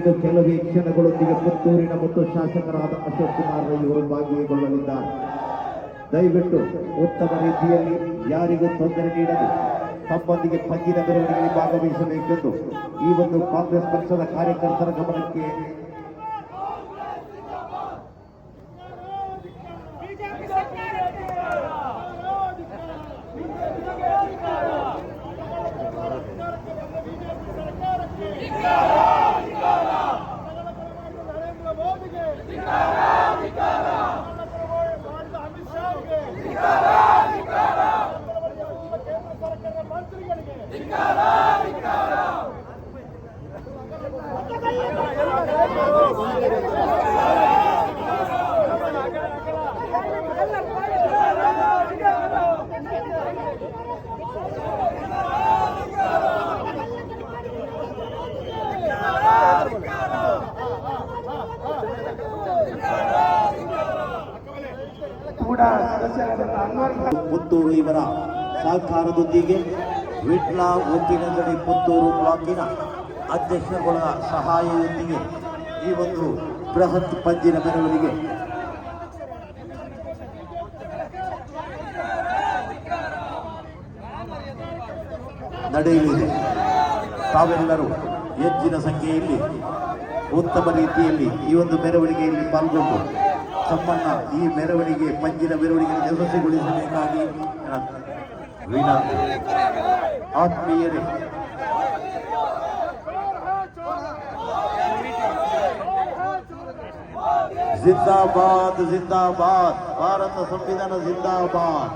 ಇನ್ನು ಕೆಲವೇ ಕ್ಷಣಗಳೊಂದಿಗೆ ಪುತ್ತೂರಿನ ಮತ್ತು ಶಾಸಕರಾದ ಅಶೋಕ್ ಕುಮಾರ್ ರೈ ಅವರು ಭಾಗಿಗೊಳ್ಳಲಿದ್ದಾರೆ. ದಯವಿಟ್ಟು ಉತ್ತಮ ರೀತಿಯಲ್ಲಿ ಯಾರಿಗೂ ತೊಂದರೆ ನೀಡದೆ ತಮ್ಮೊಂದಿಗೆ ಪಂಜಿನ ಮೆರವಣಿಗೆಯಲ್ಲಿ ಭಾಗವಹಿಸಬೇಕೆಂದು ಈ ಒಂದು ಕಾಂಗ್ರೆಸ್ ಪಕ್ಷದ ಕಾರ್ಯಕರ್ತರ ಗಮನಕ್ಕೆ ಪುತ್ತೂರು ಇವರ ಸಹಕಾರದೊಂದಿಗೆ ವಿಟ್ಲ ಒಪ್ಪಿನಗಡಿ ಪುತ್ತೂರು ಬ್ಲಾಕಿನ ಅಧ್ಯಕ್ಷರುಗಳ ಸಹಾಯದೊಂದಿಗೆ ಈ ಒಂದು ಬೃಹತ್ ಪಂಜಿನ ಮೆರವಣಿಗೆ ನಡೆಯಲಿದೆ. ತಾವೆಲ್ಲರೂ ಹೆಚ್ಚಿನ ಸಂಖ್ಯೆಯಲ್ಲಿ ಉತ್ತಮ ರೀತಿಯಲ್ಲಿ ಈ ಒಂದು ಮೆರವಣಿಗೆಯಲ್ಲಿ ಪಾಲ್ಗೊಂಡು ತಮ್ಮನ್ನ ಈ ಮೆರವಣಿಗೆ ಪಂಜಿನ ಮೆರವಣಿಗೆ ಯಶಸ್ವಿಗೊಳಿಸಬೇಕಾಗಿ ವಿನಂತಿ. ಆತ್ಮೀಯರೇ, ಜಿಂದಾಬಾದ್ ಜಿಂದಾಬಾದ್, ಭಾರತ ಸಂವಿಧಾನ ಜಿಂದಾಬಾದ್.